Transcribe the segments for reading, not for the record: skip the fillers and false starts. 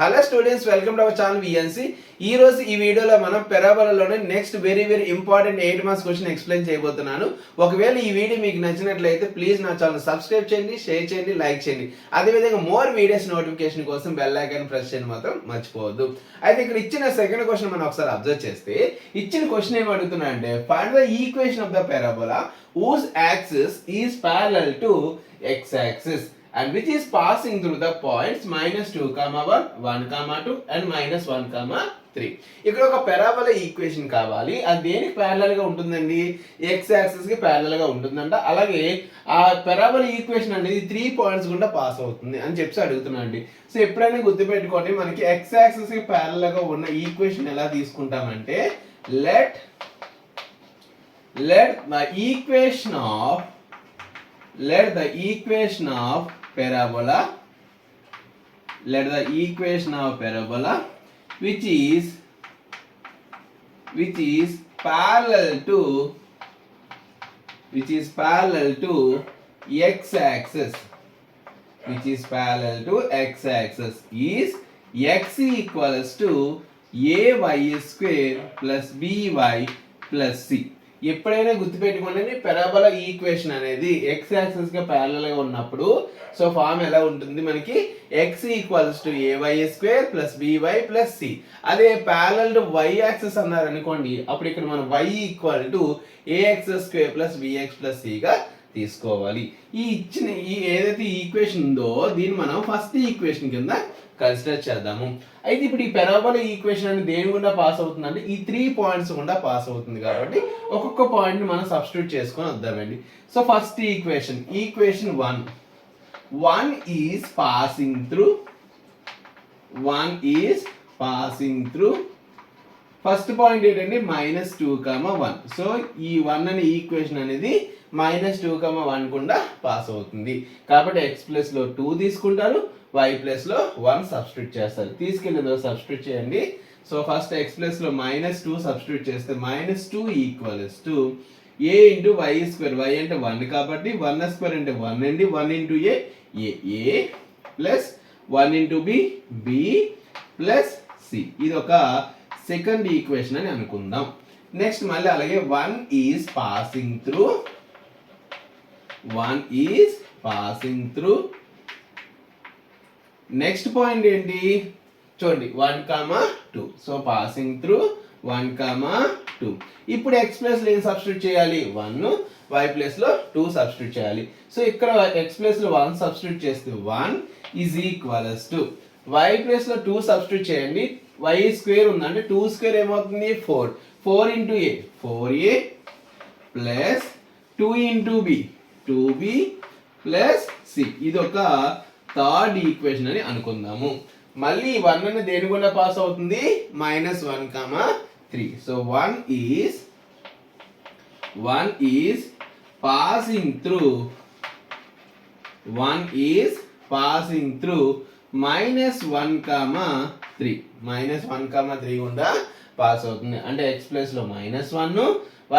Hello students, welcome to our channel VNC. ఈ రోజు ఈ వీడియోలో మనం పెరాబోలాలోనే next very important 8 marks question explain చేయబోతున్నాను. ఒకవేళ ఈ వీడియో మీకు నచ్చినట్లయితే ప్లీజ్ నా ఛానల్ సబ్స్క్రైబ్ చేయండి, షేర్ చేయండి, లైక్ చేయండి. అదేవిధంగా మోర్ వీడియోస్ నోటిఫికేషన్ కోసం బెల్ ఐకాన్ ప్రెస్ చేయడం మాత్రం మర్చిపోవద్దు. అయితే ఇక్కడ ఇచ్చిన సెకండ్ క్వశ్చన్ మనం ఒకసారి అబ్జర్వ్ చేస్తే ఇచ్చిన క్వశ్చన్ ఏం అడుగుతున్నా అంటే find the equation of the parabola whose axis is parallel to x-axis and which is passing through the points -2, 1, 1, 2 and -1, 3. ఇక్కడ ఒక పెరాబోలా ఈక్వేషన్ కావాలి. అది దేనికి ప్యారలల్ గా ఉంటుందండి? x యాక్సిస్ కి ప్యారలల్ గా ఉంటుందంట. అలాగే ఆ పెరాబోలా ఈక్వేషన్ అనేది 3 పాయింట్స్ గుండా పాస్ అవుతుంది అని చెప్పి అడుగుతున్నాండి. సో ఎప్పుడైనా గుర్తుపెట్టుకోండి, మనకి x యాక్సిస్ కి ప్యారలల్ గా ఉన్న ఈక్వేషన్ ఎలా తీసుకుంటామంటే let the equation of parabola which is parallel to x-axis is x equals to ay square plus by plus c. ఎప్పుడైనా గుర్తుపెట్టుకోండి, పెరాబోలా ఈక్వేషన్ అనేది x యాక్సిస్ గా ప్యారలల్ గా ఉన్నప్పుడు సో ఫార్మ్ ఎలా ఉంటుంది మనకి x equals to ay square plus by plus c. అదే ప్యారలల్ టు y యాక్సిస్ అన్నారు అనుకోండి, అప్పుడు ఇక్కడ మనం y equal to ax square plus bx plus c గా తీసుకోవాలి. ఈ ఇచ్చిన ఏదైతే ఈక్వేషన్ ఉందో దీన్ని మనం ఫస్ట్ ఈక్వేషన్ కింద కన్సిడర్ చేద్దాము. అయితే ఇప్పుడు ఈ పెరాబోలా ఈక్వేషన్ అనేది దేని గుండా పాస్ అవుతుంది అంటే ఈ 3 పాయింట్స్ గుండా పాస్ అవుతుంది. కాబట్టి ఒక్కొక్క పాయింట్ ని మనం సబ్స్టిట్యూట్ చేసుకొని వద్దామండి. So first equation 1 is passing through first point ఏంటండి -2, 1. సో ఈ 1 అనే ఈక్వేషన్ అనేది -2, 1 గుండా పాస్ అవుతుంది. కాబట్టి x ప్లస్ లో 2 తీసుకుంటారు, y ప్లస్ లో 1 సబ్స్టిట్యూట్ చేస్తారు. తీసుకెళ్ళి సబ్స్టిట్యూట్ చేయండి. సో ఫస్ట్ x ప్లస్ లో -2 సబ్స్టిట్యూట్ చేస్తే -2 equals to a into y square. y అంటే 1 కాబట్టి 1 స్క్వేర్ అంటే 1 అండి. 1 into a plus 1 into b plus c. ఇది ఒక సెకండ్ ఈక్వేషన్ అని అనుకుందాం. నెక్స్ట్ మళ్ళీ అలాగే 1 is passing through next point ఏంటి చూడండి 1, 2. So passing through 1, 2. ఇప్పుడు x ప్లస్ లో ఏం సబ్స్టిట్యూట్ చేయాలి? 1, y ప్లస్ లో 2 సబ్స్టిట్యూట్ చేయాలి. సో ఇక్కడ x ప్లస్ లో 1 సబ్స్టిట్యూట్ చేస్తే 1 is equals to y plus లో 2 సబ్స్టిట్యూట్ చేయండి. y స్క్వేర్ ఉంది అంటే 2 స్క్వేర్ ఏమవుతుంది? 4 into a 4a plus 2 into b 2b plus c. ఇది ఒక థర్డ్ ఈక్వేషన్ అని అనుకుందాము. మళ్ళీ 1 అని దేని గుండా పాస్ అవుతుంది? -1, 3. సో 1 ఈజ్ పాసింగ్ త్రూ -1, 3 గుండా పాస్ అవుతుంది. అంటే x ప్లస్ లో -1,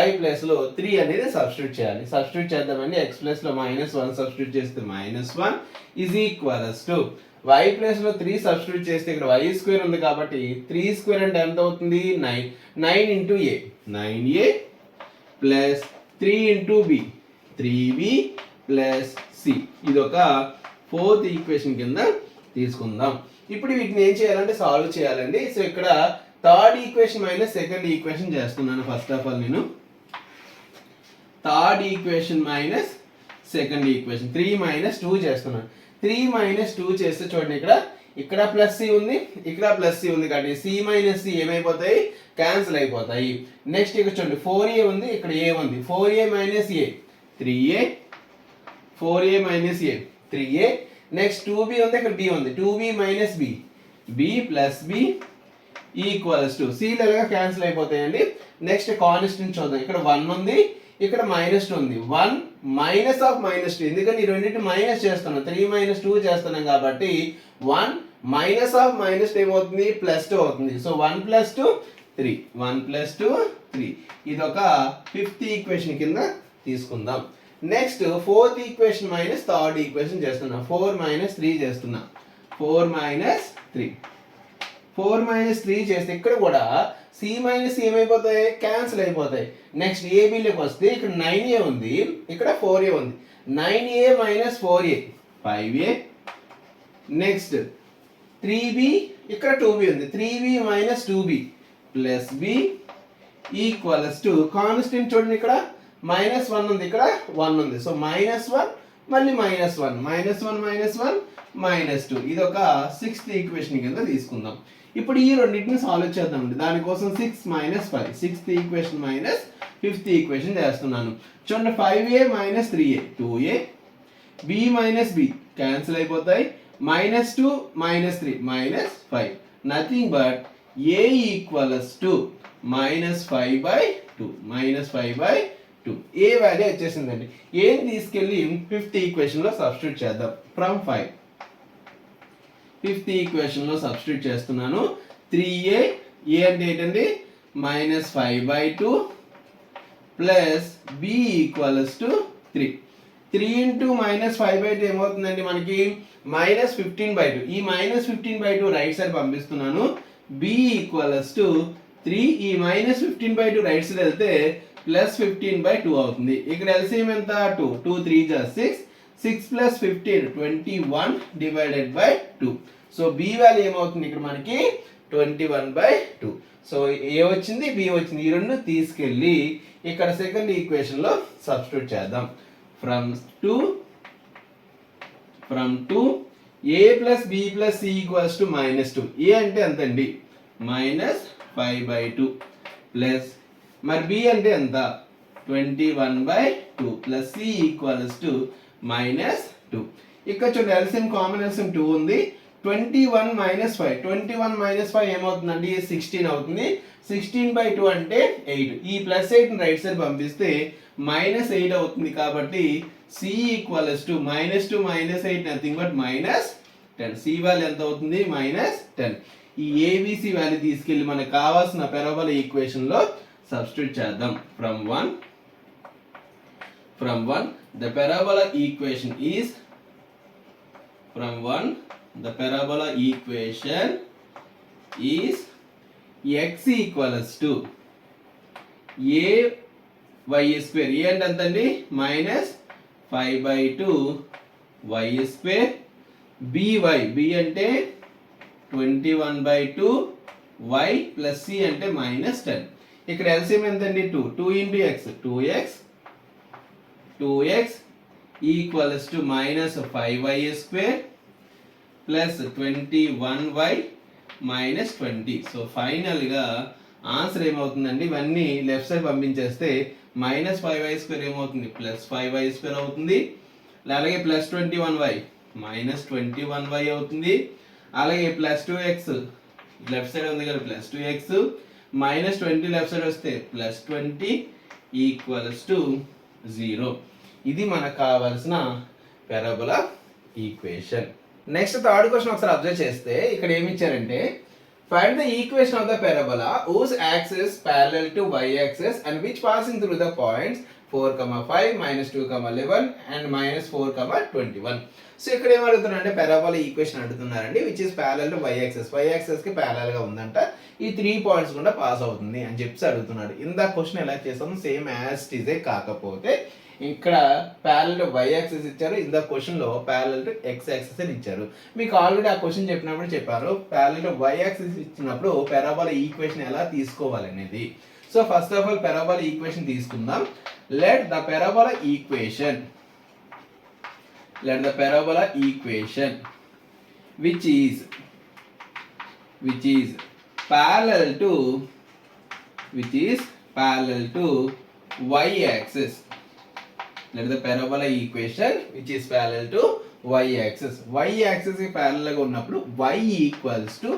y ప్లస్ లో 3 అనేది సబ్స్టిట్యూట్ చేయాలి. సబ్స్టిట్యూట్ చేద్దామండి. x ప్లస్ లో -1 సబ్స్టిట్యూట్ చేస్తే -1 is equals to y plus లో 3 సబ్స్టిట్యూట్ చేస్తే ఇక్కడ y స్క్వేర్ ఉంది కాబట్టి 3 స్క్వేర్ అంటే ఎంత అవుతుంది? 9 into a 9a plus 3 into b 3b plus c. ఇది ఒక ఫోర్త్ ఈక్వేషన్ కింద తీసుకుందాం. ఇప్పుడు వీటిని ఏం చేయాలంటే సాల్వ్ చేయాలండి. సో ఇక్కడ third equation minus second equation చేస్తున్నాను. ఫస్ట్ ఆఫ్ ఆల్ నేను third equation minus second equation 3 - 2 చేస్తున్నాను. 3 - 2 చేస్తే చూడండి ఇక్కడ ప్లస్ సి ఉంది, ఇక్కడ ప్లస్ సి ఉంది కాబట్టి సి మైనస్ సి ఏమైపోతాయి? క్యాన్సిల్ అయిపోతాయి. నెక్స్ట్ ఇక్కడ చూడండి 4a ఉంది, ఇక్కడ a ఉంది. 4a minus a 3a 4a minus a 3a. Next 2b ఉంది, ఇక్కడ b ఉంది. 2b minus b b plus b equals to c లాగా క్యాన్సిల్ అయిపోతాయండి. నెక్స్ట్ కాన్స్టెంట్ చూద్దాం. ఇక్కడ 1 ఉంది, ఇక్కడ -2 ఉంది. 1 మైనస్ ఆఫ్ -2 ఎందుకంటే ఈ రెండింటి మైనస్ చేస్తున్నాం. 3 - 2 చేస్తున్నాం కాబట్టి 1 మైనస్ ఆఫ్ -2 ఏమవుతుంది? +2 అవుతుంది. సో 1 + 2 3 1 + 2 3. ఇది ఒక ఫిఫ్త్ ఈక్వేషన్ కింద తీసుకుందాం. Next fourth equation minus third equation చేస్తున్నా. 4 - 3 చేస్తున్నా. 4 - 3 4 మైనస్ 3 చేస్తే ఇక్కడ కూడా సి మైనస్ ఏమైపోతాయి, క్యాన్సిల్ అయిపోతాయి. నెక్స్ట్ ఏబీలోకి వస్తే ఇక్కడ 9a ఉంది, ఇక్కడ 4a ఉంది. 9a minus 4a 5a. Next 3b, ఇక్కడ 2b ఉంది. 3b minus 2b plus b equals to constant చూడండి, ఇక్కడ -1 ఉంది, ఇక్కడ 1 ఉంది. సో -1 మళ్ళీ -1, -1 -2. ఇది ఒక 6th ఈక్వేషన్ కింద తీసుకుందాం. ఇప్పుడు ఈ రెండింటిని సాల్వ్ చేద్దామండి. దానికోసం 6 - 5, 6th equation minus 5th equation చేస్తున్నాను. చూడండి 5a minus 3a 2a, b minus b cancel అయిపోతాయి. -2 -3 -5, nothing but a equals to -5/2, -5/2. A value వచ్చేసిందండి. ఏం తీసుకెళ్ళి 5th ఈక్వేషన్లో సబ్స్టిట్యూట్ చేద్దాం. ఫ్రమ్ 5 5th ఈక్వేషన్లో సబ్స్టిట్యూట్ చేస్తున్నాను. 3a, a అంటే ఏంటండి -5/2 plus b equals to 3. 3 into -5/2 ఏమవుతుందండి మనకి -15/2. ఈ -15/2 రైట్ సైడ్ పంపిస్తున్నాను. b equals to 3. ఈ -15/2 రైట్ సైడ్ వెళ్తే +15/2 అవుతుంది. ఇక్కడ ఎల్సిఎం ఎంత 2, 2 3 6, 6 + 15 21/2. సో b వాల్యూ ఏమవుతుంది ఇక్కడ మనకి 21/2. సో ఏ వచ్చింది, b వచ్చింది. ఈ రెండు తీసుకెళ్ళి ఇక్కడ సెకండ్ ఈక్వేషన్ లో సబ్స్టిట్యూట్ చేద్దాం. From 2 a + b + c = -2. a అంటే ఎంతండి -5/2 ప్లస్ మరి b అంటే ఎంత 21/2 ప్లస్ c ఈక్వల్స్ టు -2. ఇక్కడ చూడండి ఎల్సిఎం కామన్ ఎల్సిఎం 2 ఉంది. 21 - 5, 21 - 5 ఏమవుతుందండి 16 అవుతుంది. 16/2 అంటే 8. ఈ +8 రైట్ సైడ్ పంపిస్తే -8 అవుతుంది. కాబట్టి c equals to -2 - 8 nothing but -10. c value ఎంత అవుతుంది -10. ఈ ABC వాల్యూ తీసుకెళ్ళి మనకు కావాల్సిన పారాబోలా ఈక్వేషన్ లో సబ్స్టిట్యూట్ చేద్దాం. From 1 the parabola equation is x equals to a y square. a అంటే ఎంతండి -5/2 y square. b అంటే 21/2 y plus c అంటే -10. ఇక్కడ ఎల్సిఎం ఎంతండి 2. 2 into x 2x equals to -5y square plus 21y -20. So ఫైనల్గా answer ఏమవుతుందండి, ఇవన్నీ లెఫ్ట్ సైడ్ పంపించేస్తే -5y square ఏమవుతుంది +5y square అవుతుంది. అలాగే +21y -21y అవుతుంది. అలాగే +2x లెఫ్ట్ సైడ్ ఉంది కదా +2x -20 లెఫ్ట్ సైడ్ వస్తే +20 ఈక్వల్స్ టు 0. ఇది మనకు కావాల్సిన parabola equation. Next third question ఒకసారి అబ్జర్వ్ చేస్తే ఇక్కడ ఏమి ఇచ్చారంటే find the equation of the parabola whose axis parallel to y axis and which passing through the points 4, 5, -2, 11 and -4, 21. So ఇక్కడ ఏం అడుగుతున్నారంటే పారాబోలా ఈక్వేషన్ అడుగుతున్నారండి which is parallel to y axis కి parallel గా ఉందంట. ఈ 3 పాయింట్స్ కూడా పాస్ అవుతుంది అని చెప్పి అడుగుతున్నాడు. ఇందా క్వశ్చన్ ఎలా చేసాము సేమ్ యాజ్ ఇట్ ఈజ్, కాకపోతే ఇక్కడ ప్యారలల్ టు y యాక్సిస్ ఇచ్చారు, ఇందా క్వశ్చన్ లో ప్యారలల్ టు x యాక్సిస్ అని ఇచ్చారు. మీకు ఆల్రెడీ ఆ క్వశ్చన్ చెప్పినప్పుడు చెప్పారు ప్యారలల్ టు y యాక్సిస్ ఇచ్చినప్పుడు పారాబోలా ఈక్వేషన్ ఎలా తీసుకోవాలి అనేది. So first of all parabola equation తీసుకుందాం. Let the parabola equation which is parallel to y axis. Let the parabola equation which is parallel to y axis. Y axis కి parallel గా ఉన్నప్పుడు y equals to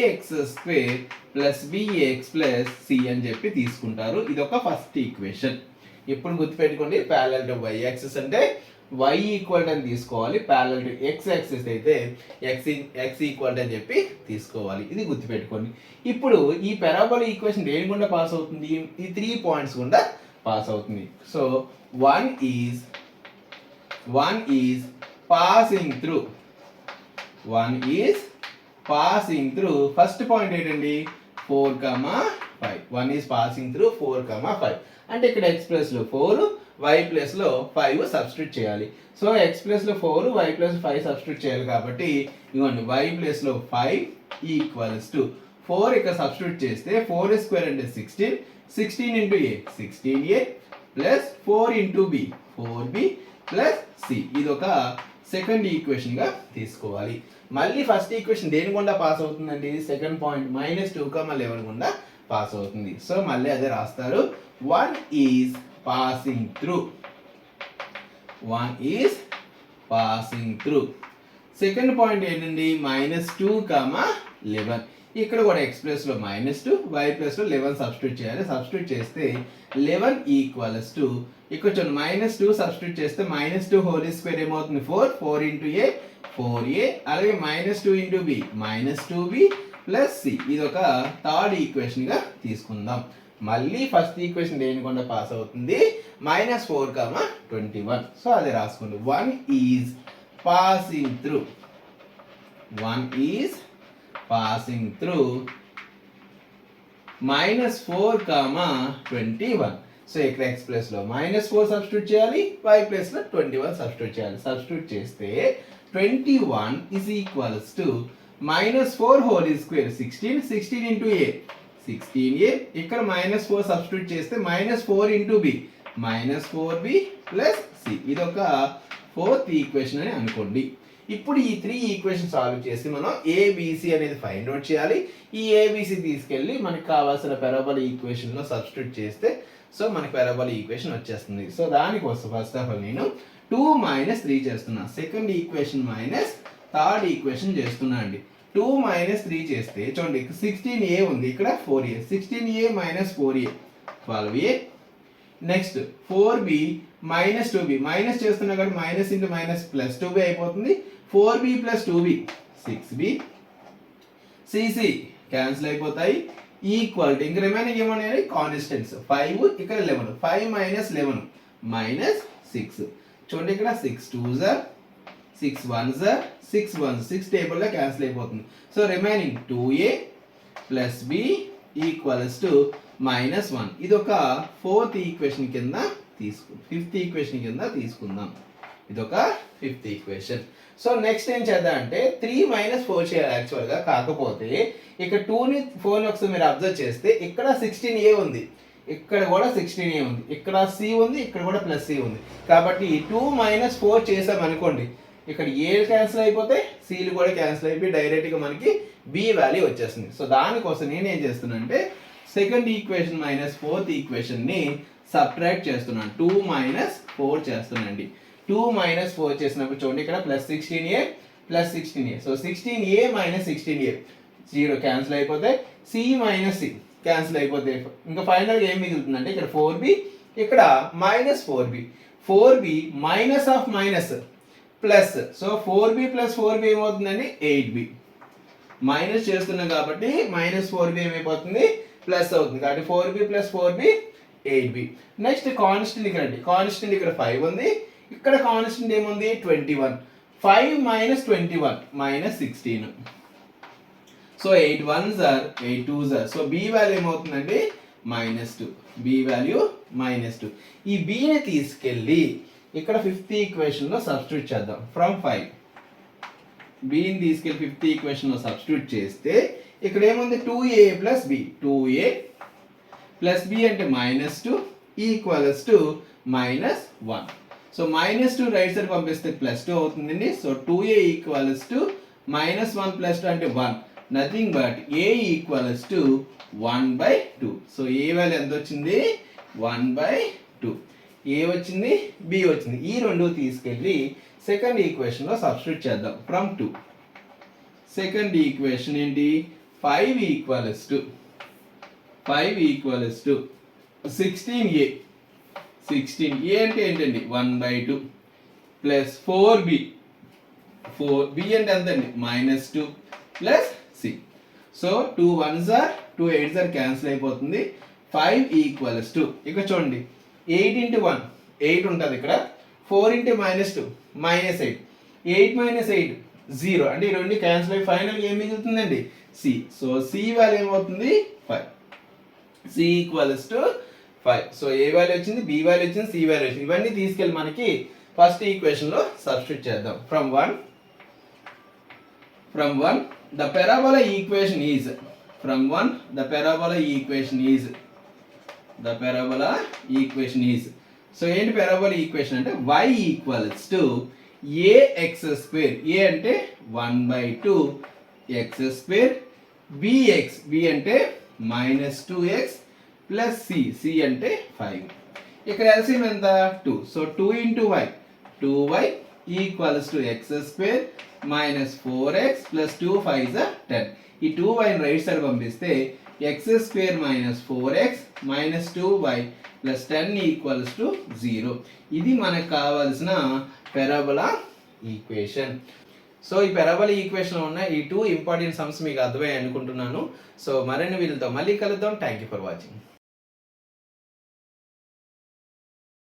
ax² plus bx plus c అని చెప్పి తీసుకుంటారు. ఇది ఒక first equation. ఇప్పుడు గుర్తుపెట్టుకోండి ప్యారలల్ టు y యాక్సిస్ అంటే y ఈక్వల్ అని తీసుకోవాలి, ప్యారలల్ టు x యాక్సిస్ అయితే x ఈక్వల్ అని చెప్పి తీసుకోవాలి. ఇది గుర్తుపెట్టుకోండి. ఇప్పుడు ఈ పారాబోలా ఈక్వేషన్ దేని గుండా పాస్ అవుతుంది, ఈ 3 పాయింట్స్ గుండా పాస్ అవుతుంది. So one is passing through passing through first point ఏంటండి 4,5 1 ఈజ్ పాసింగ్ త్రూ 4,5 అంటే ఇక్కడ x ప్లస్లో 4 y ప్లస్లో 5 సబ్స్టిట్యూట్ చేయాలి. సో x ప్లస్లో 4 y ప్లస్ 5 సబ్స్టిట్యూట్ చేయాలి కాబట్టి ఇదిగోండి y ప్లస్లో 5 ఈక్వల్స్ టు 4 ఇక్కడ సబ్స్టిట్యూట్ చేస్తే 4 స్క్వేర్ అంటే 16 into a 16a plus 4 into b 4b plus c ఇది ఒక సెకండ్ ఈక్వేషన్ గా తీసుకోవాలి. మళ్ళీ ఫస్ట్ ఈక్వేషన్ దేని గుండా పాస్ అవుతుందండి సెకండ్ పాయింట్ -2,11 గుండా పాస్ అవుతుంది. సో మళ్ళీ అదే రాస్తారు 1 is passing through 1 is passing through. Second point ఏంటండి -2,11 ఇక్కడ కూడా x ప్లస్లో -2 y ప్లస్లో 11 సబ్స్టిట్యూట్ చేయాలి. సబ్స్టిట్యూట్ చేస్తే 11 ఈక్వల్స్ టు ఇక్కడ చూడండి -2 సబ్స్టిట్యూట్ చేస్తే -2 హోల్ స్క్వేర్ ఏమవుతుంది 4 ఇంటూ a 4a అలాగే -2 into b -2b plus c ఇది ఒక థర్డ్ ఈక్వేషన్ గా తీసుకుందాం. మళ్ళీ ఫస్ట్ ఈక్వేషన్ దేని గుండా పాస్ అవుతుంది -4,21 సో అదే రాసుకోండి 1 is passing through 1 is passing through -4,21 so ఇక్కడ x ప్లస్లో -4 సబ్స్టిట్యూట్ చేయాలి y ప్లస్లో 21 సబ్స్టిట్యూట్ చేయాలి. సబ్స్టిట్యూట్ చేస్తే 21 is equals to -4 whole square 16 into a 16a ఇక్కడ -4 సబ్స్టిట్యూట్ చేస్తే -4 into b -4b plus c ఇది ఒక ఫోర్త్ ఈక్వేషన్ అని అనుకోండి. ఇప్పుడు ఈ 3 ఈక్వేషన్ సాల్వ్ చేసి మనం ABC అనేది ఫైండ్ అవుట్ చేయాలి. ఈ ABC తీసుకెళ్ళి మనకి కావాల్సిన పారాబోలా ఈక్వేషన్లో సబ్స్టిట్యూట్ చేస్తే సో మనకి పారాబోలా ఈక్వేషన్ వచ్చేస్తుంది. సో దానికోసం ఫస్ట్ ఆఫ్ ఆల్ నేను 2 - 3 చేస్తున్నా. Second equation minus third equation చేస్తున్నా అండి. 2 - 3 చేస్తే చూడండి 16a ఉంది ఇక్కడ 4a 16a - 4a 12a next 4b - 2b minus చేస్తున్నా కాబట్టి minus into minus plus 2b అయిపోతుంది 4b plus 2b 6b cc cancel అయిపోతాయి ఈక్వల్ టు ఇంక రిమైనింగ్ ఏమన్నాయి కాన్స్టెంట్స్ 5 ఇక్కడ 11 5 - 11 -6 చూడండి ఇక్కడ 6 2s 6 1s 6 1 6 టేబుల్లో క్యాన్సిల్ అయిపోతుంది. So remaining 2a plus b equals to -1 ఇది ఒక ఫోర్త్ ఈక్వేషన్ కింద ఫిఫ్త్ ఈక్వేషన్ కింద తీసుకుందాం. ఇది ఒక ఫిఫ్త్ ఈక్వేషన్. సో నెక్స్ట్ ఏం చేద్దాం అంటే 3 - 4 చేయాలి యాక్చువల్గా. కాకపోతే ఇక్కడ 2ని 4ని ఒకసారి మీరు అబ్జర్వ్ చేస్తే ఇక్కడ 16a ఉంది ఇక్కడ కూడా 16a ఉంది ఇక్కడ c ఉంది ఇక్కడ కూడా ప్లస్ c ఉంది కాబట్టి 2 - 4 చేసాం అనుకోండి ఇక్కడ a క్యాన్సిల్ అయిపోతే cలు కూడా క్యాన్సిల్ అయిపోయి డైరెక్ట్గా మనకి b వాల్యూ వచ్చేస్తుంది. సో దానికోసం నేను ఏం చేస్తున్నా అంటే సెకండ్ ఈక్వేషన్ మైనస్ ఫోర్త్ ఈక్వేషన్ని సబ్ట్రాక్ట్ చేస్తున్నాను 2 - 4 చేస్తున్నానండి. 2 - 4 చేసినప్పుడు చూడండి ఇక్కడ plus 16a plus 16a so 16a - 16a 0 cancel అయిపోతే c - c క్యాన్సిల్ అయిపోతే ఇంకా ఫైనల్గా ఏం మిగులుతుందంటే ఇక్కడ 4b ఇక్కడ -4b 4b minus of minus plus so 4b plus 4b ఏమవుతుందండి 8b మైనస్ చేస్తున్నాం కాబట్టి -4b ఏమైపోతుంది ప్లస్ అవుతుంది కాబట్టి 4b plus 4b 8b. Next constant ఇక్కడ అండి కాన్స్టెంట్ ఇక్కడ 5 ఉంది ఇక్కడ కాన్స్టెంట్ ఏముంది 21 5 - 21 -16 so 8 1s are 8 2s are so b value ఏమవుతుందండి -2 b వాల్యూ -2 ఈ b ని తీసుకెళ్ళి ఇక్కడ ఫిఫ్త్ ఈక్వేషన్ లో సబ్స్టిట్యూట్ చేద్దాం ఫ్రమ్ 5 b ని తీసుకెళ్ళి ఫిఫ్త్ ఈక్వేషన్ లో సబ్స్టిట్యూట్ చేస్తే ఇక్కడ ఏముంది 2a plus b 2a plus b అంటే -2 equals to -1 so -2 right side పంపిస్తే +2 అవుతుందండి. సో 2a ఈక్వల్స్ టు -1 + 2 అంటే 1 nothing but a equals to 1/2 so a value ఎంత వచ్చింది 1/2 a వచ్చింది b వచ్చింది. ఈ రెండు తీసుకెళ్ళి సెకండ్ ఈక్వేషన్ లో సబ్స్టిట్యూట్ చేద్దాం ఫ్రమ్ 2 సెకండ్ ఈక్వేషన్ ఏంటి 5 ఈక్వల్స్ టు 16a 16a అంటే ఏంటండి 1/2 ప్లస్ 4b 4b అంటే ఎంతండి -2 plus c so 2 1s are 2 8s are cancel అయిపోతుంది 5 ఈక్వల్స్ టు ఇక్కడ చూడండి 8 into 1 8 ఉంటుంది ఇక్కడ 4 into -2 -8 8 - 8 0 అంటే ఈ రెండు క్యాన్సిల్ అయ్యి ఫైనల్ ఏం మిగులుతుందండి సి. సో సి వాల్యూ ఏమవుతుంది 5. C equals to 5. So a value వచ్చింది, బి వాల్యూ వచ్చింది, సి వాల్యూ వచ్చింది. ఇవన్నీ తీసుకెళ్ళి మనకి ఫస్ట్ ఈక్వేషన్ లో సబ్స్టిట్యూట్ చేద్దాం. From 1 the parabola equation is so ఏంటి parabola equation అంటే y equals to ax square, a అంటే 1/2 x స్క్వేర్, bx, b అంటే -2x ప్లస్ c అంటే 5. ఇక్కడ LCM ఎంత 2. So 2 into y, 2y equals to x square -4x plus 2 5 10. ఈ 2y right side పంపిస్తే x square -4x -2y plus 10 equals to 0. ఇది మనకు కావాల్సిన పారాబోలా ఈక్వేషన్. సో ఈ పారాబోలా ఈక్వేషన్ లో ఉన్న ఈ 2 ఇంపార్టెంట్ సమ్స్ మీకు అర్థమయ్యాయి అనుకుంటున్నాను. సో మరిన్ని వీళ్ళతో మళ్ళీ కలుద్దాం. Thank you for watching.